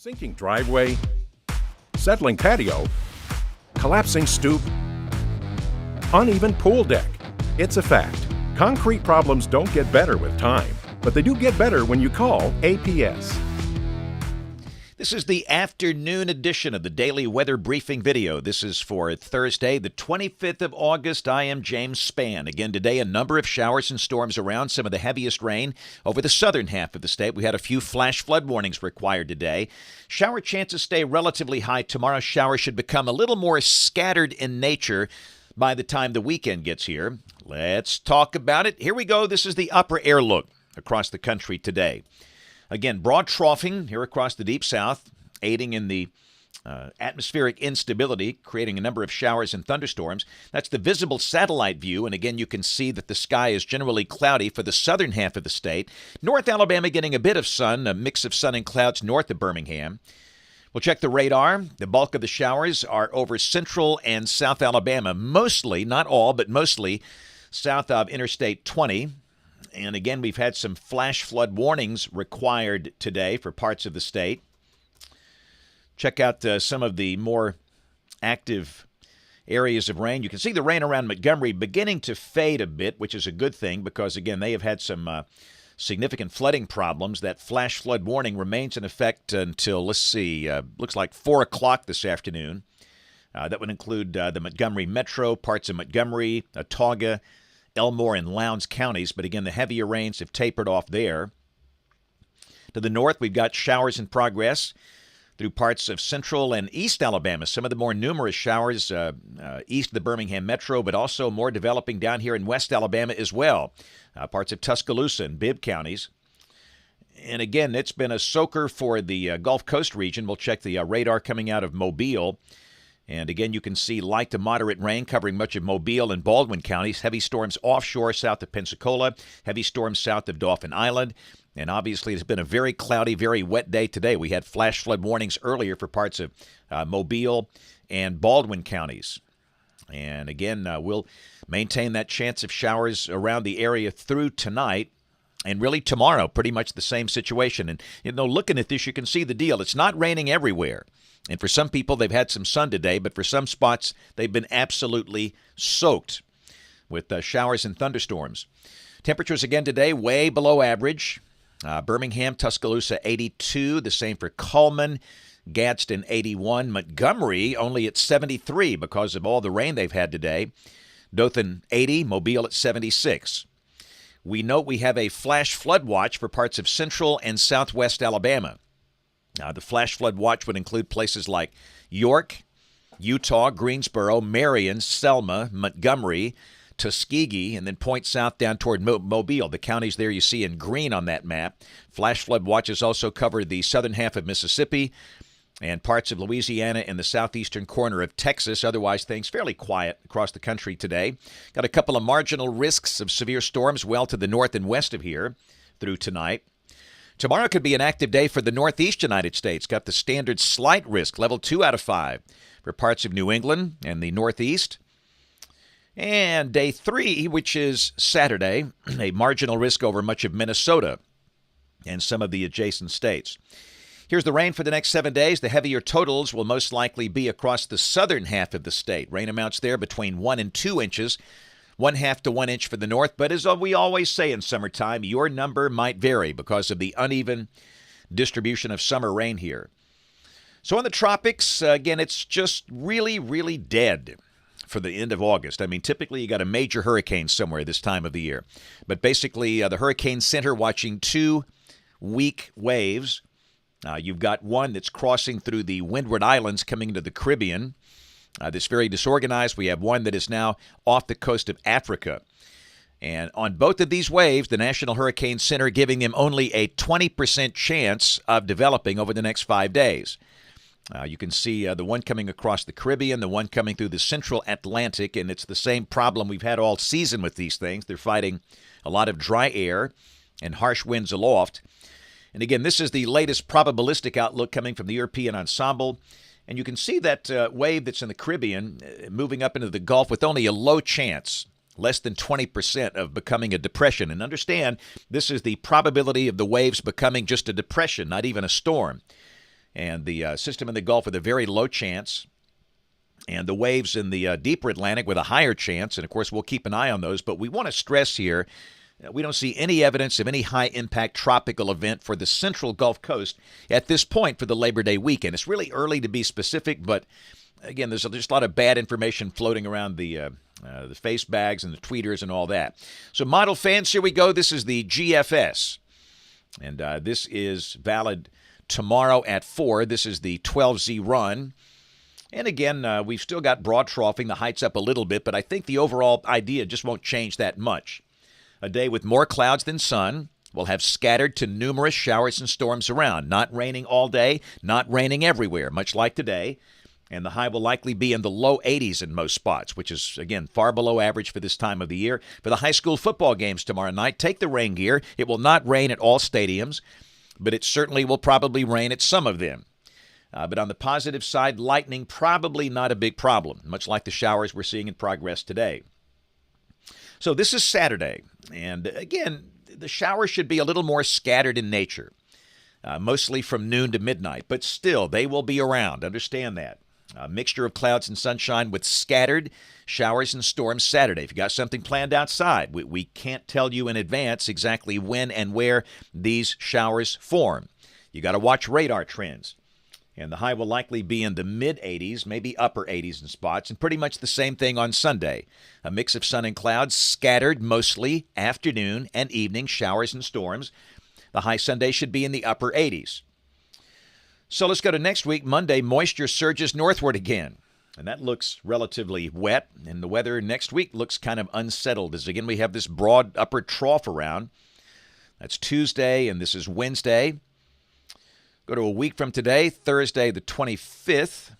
Sinking driveway, settling patio, collapsing stoop, uneven pool deck. It's a fact. Concrete problems don't get better with time, but they do get better when you call APS. This is the afternoon edition of the Daily Weather Briefing video. This is for Thursday, the 25th of August. I am James Spann. Again today, a number of showers and storms around, some of the heaviest rain over the southern half of the state. We had a few flash flood warnings required today. Shower chances stay relatively high. Tomorrow's showers should become a little more scattered in nature by the time the weekend gets here. Let's talk about it. Here we go. This is the upper air look across the country today. Again, broad troughing here across the deep south, aiding in the atmospheric instability, creating a number of showers and thunderstorms. That's the visible satellite view, and again, you can see that the sky is generally cloudy for the southern half of the state. North Alabama getting a bit of sun, a mix of sun and clouds north of Birmingham. We'll check the radar. The bulk of the showers are over central and south Alabama, mostly, not all, but mostly south of Interstate 20. And again, we've had some flash flood warnings required today for parts of the state. Check out some of the more active areas of rain. You can see the rain around Montgomery beginning to fade a bit, which is a good thing because, again, they have had some significant flooding problems. That flash flood warning remains in effect until, looks like 4 o'clock this afternoon. That would include the Montgomery Metro, parts of Montgomery, Autauga, Elmore, and Lowndes counties, but again, the heavier rains have tapered off there. To the north, we've got showers in progress through parts of central and east Alabama. Some of the more numerous showers east of the Birmingham Metro, but also more developing down here in west Alabama as well. Parts of Tuscaloosa and Bibb counties. And again, it's been a soaker for the Gulf Coast region. We'll check the radar coming out of Mobile. And again, you can see light to moderate rain covering much of Mobile and Baldwin counties. Heavy storms offshore south of Pensacola. Heavy storms south of Dauphin Island. And obviously, it's been a very cloudy, very wet day today. We had flash flood warnings earlier for parts of Mobile and Baldwin counties. And again, we'll maintain that chance of showers around the area through tonight. And really tomorrow, pretty much the same situation. And, looking at this, you can see the deal. It's not raining everywhere. And for some people, they've had some sun today, but for some spots, they've been absolutely soaked with showers and thunderstorms. Temperatures again today way below average. Birmingham, Tuscaloosa, 82. The same for Cullman, Gadsden, 81. Montgomery only at 73 because of all the rain they've had today. Dothan, 80. Mobile at 76. We note we have a flash flood watch for parts of central and southwest Alabama. The flash flood watch would include places like York, Utah, Greensboro, Marion, Selma, Montgomery, Tuskegee, and then point south down toward Mobile. The counties there you see in green on that map. Flash flood watches also cover the southern half of Mississippi and parts of Louisiana and the southeastern corner of Texas. Otherwise, things fairly quiet across the country today. Got a couple of marginal risks of severe storms well to the north and west of here through tonight. Tomorrow could be an active day for the northeast United States. Got the standard slight risk, level 2 out of 5, for parts of New England and the northeast. And day 3, which is Saturday, a marginal risk over much of Minnesota and some of the adjacent states. Here's the rain for the next 7 days. The heavier totals will most likely be across the southern half of the state. Rain amounts there between 1 and 2 inches. 1/2 to 1 inch for the north, but as we always say in summertime, your number might vary because of the uneven distribution of summer rain here. So in the tropics, again, it's just really, really dead for the end of August. I mean, typically you got a major hurricane somewhere this time of the year. But basically, the Hurricane Center watching 2 weak waves. You've got one that's crossing through the Windward Islands coming into the Caribbean. That's very disorganized. We have one that is now off the coast of Africa. And on both of these waves, the National Hurricane Center giving them only a 20% chance of developing over the next 5 days. You can see the one coming across the Caribbean, the one coming through the central Atlantic, and it's the same problem we've had all season with these things. They're fighting a lot of dry air and harsh winds aloft. And again, this is the latest probabilistic outlook coming from the European Ensemble. And you can see that wave that's in the Caribbean moving up into the Gulf with only a low chance, less than 20% of becoming a depression. And understand, this is the probability of the waves becoming just a depression, not even a storm. and the system in the Gulf with a very low chance, and the waves in the deeper Atlantic with a higher chance. And, of course, we'll keep an eye on those. But we want to stress here, we don't see any evidence of any high-impact tropical event for the central Gulf Coast at this point for the Labor Day weekend. It's really early to be specific, but, again, there's just a lot of bad information floating around the face bags and the tweeters and all that. So, model fans, here we go. This is the GFS, and this is valid tomorrow at 4. This is the 12Z run. And again, we've still got broad troughing, the heights up a little bit, but I think the overall idea just won't change that much. A day with more clouds than sun. We'll have scattered to numerous showers and storms around. Not raining all day, not raining everywhere, much like today. And the high will likely be in the low 80s in most spots, which is, again, far below average for this time of the year. For the high school football games tomorrow night, take the rain gear. It will not rain at all stadiums, but it certainly will probably rain at some of them. But on the positive side, lightning probably not a big problem, much like the showers we're seeing in progress today. So this is Saturday, and again, the showers should be a little more scattered in nature, mostly from noon to midnight, but still, they will be around. Understand that. A mixture of clouds and sunshine with scattered showers and storms Saturday. If you got something planned outside, we can't tell you in advance exactly when and where these showers form. You got to watch radar trends. And the high will likely be in the mid-80s, maybe upper 80s in spots, and pretty much the same thing on Sunday. A mix of sun and clouds, scattered mostly afternoon and evening showers and storms. The high Sunday should be in the upper 80s. So let's go to next week. Monday, moisture surges northward again. And that looks relatively wet, and the weather next week looks kind of unsettled as, again, we have this broad upper trough around. That's Tuesday, and this is Wednesday. Go to a week from today, Thursday the 25th.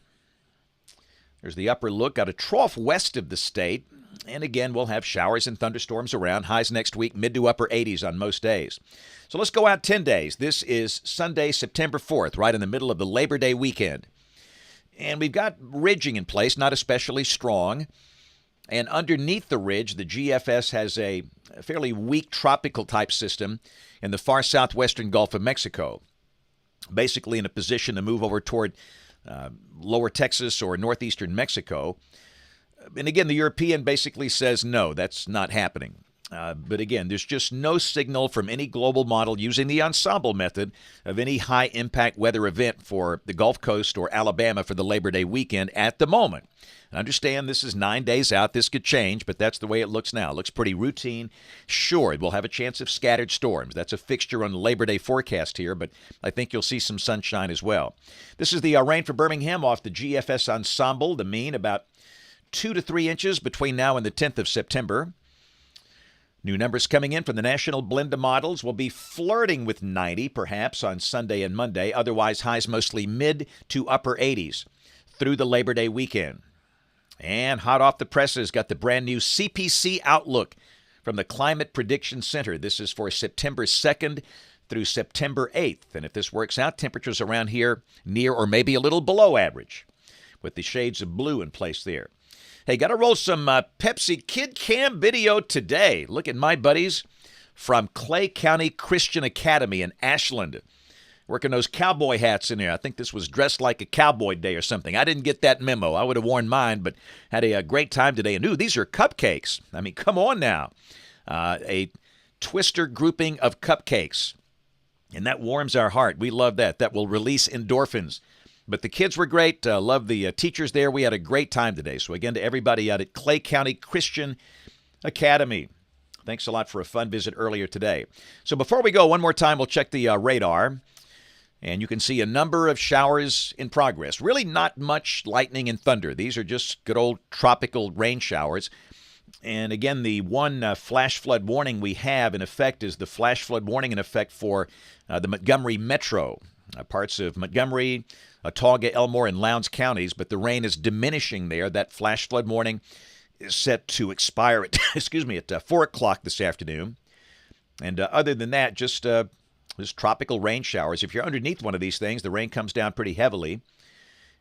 There's the upper look. Got a trough west of the state. And again, we'll have showers and thunderstorms around. Highs next week, mid to upper 80s on most days. So let's go out 10 days. This is Sunday, September 4th, right in the middle of the Labor Day weekend. And we've got ridging in place, not especially strong. And underneath the ridge, the GFS has a fairly weak tropical type system in the far southwestern Gulf of Mexico. Basically in a position to move over toward lower Texas or northeastern Mexico. And again, the European basically says, no, that's not happening. But again, there's just no signal from any global model using the ensemble method of any high-impact weather event for the Gulf Coast or Alabama for the Labor Day weekend at the moment. I understand this is 9 days out. This could change, but that's the way it looks now. It looks pretty routine. Sure, we'll have a chance of scattered storms. That's a fixture on the Labor Day forecast here, but I think you'll see some sunshine as well. This is the rain for Birmingham off the GFS ensemble. The mean about 2 to 3 inches between now and the 10th of September. New numbers coming in from the National Blend of Models will be flirting with 90 perhaps on Sunday and Monday. Otherwise, highs mostly mid to upper 80s through the Labor Day weekend. And hot off the presses, got the brand new CPC Outlook from the Climate Prediction Center. This is for September 2nd through September 8th. And if this works out, temperatures around here near or maybe a little below average with the shades of blue in place there. Hey, got to roll some Pepsi Kid Cam video today. Look at my buddies from Clay County Christian Academy in Ashland. Working those cowboy hats in there. I think this was dressed like a cowboy day or something. I didn't get that memo. I would have worn mine, but had a great time today. And, ooh, these are cupcakes. I mean, come on now. A twister grouping of cupcakes. And that warms our heart. We love that. That will release endorphins. But the kids were great. Love the teachers there. We had a great time today. So, again, to everybody out at Clay County Christian Academy, thanks a lot for a fun visit earlier today. So before we go, one more time, we'll check the radar. And you can see a number of showers in progress. Really not much lightning and thunder. These are just good old tropical rain showers. And again, the one flash flood warning we have in effect is the flash flood warning in effect for the Montgomery Metro. Parts of Montgomery, Autauga, Elmore, and Lowndes counties, but the rain is diminishing there. That flash flood warning is set to expire at, at 4 o'clock this afternoon. And other than that, just tropical rain showers. If you're underneath one of these things, the rain comes down pretty heavily.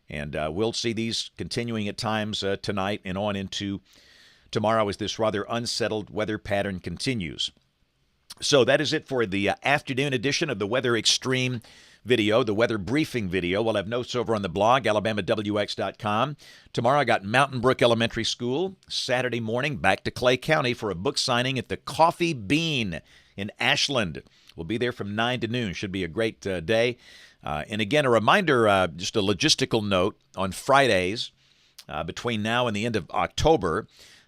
And we'll see these continuing at times tonight and on into tomorrow as this rather unsettled weather pattern continues. So that is it for the afternoon edition of the Weather Extreme video, the weather briefing video. We'll have notes over on the blog, alabamawx.com. Tomorrow I got Mountain Brook Elementary School. Saturday morning, back to Clay County for a book signing at the Coffee Bean in Ashland. We'll be there from 9 to noon. Should be a great day. And again, a reminder, just a logistical note, on Fridays between now and the end of October,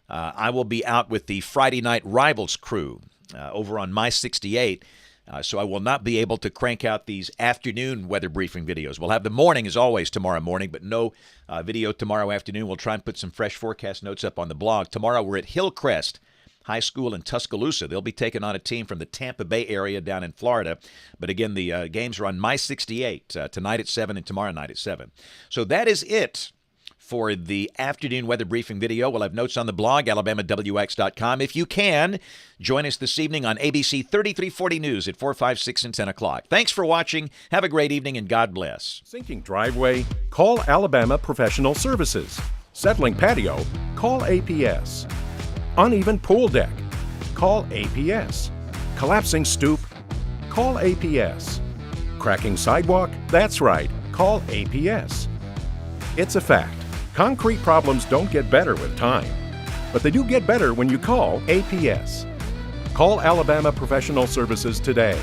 I will be out with the Friday Night Rivals crew over on My 68. So I will not be able to crank out these afternoon weather briefing videos. We'll have the morning as always tomorrow morning, but no video tomorrow afternoon. We'll try and put some fresh forecast notes up on the blog. Tomorrow we're at Hillcrest High School in Tuscaloosa. They'll be taking on a team from the Tampa Bay area down in Florida. But again, the games are on My 68 tonight at 7 and tomorrow night at 7. So that is it for the afternoon weather briefing video. We'll have notes on the blog, alabamawx.com. If you can, join us this evening on ABC 3340 News at 4, 5, 6, and 10 o'clock. Thanks for watching. Have a great evening, and God bless. Sinking driveway? Call Alabama Professional Services. Settling patio? Call APS. Uneven pool deck? Call APS. Collapsing stoop? Call APS. Cracking sidewalk? That's right. Call APS. It's a fact. Concrete problems don't get better with time, but they do get better when you call APS. Call Alabama Professional Services today.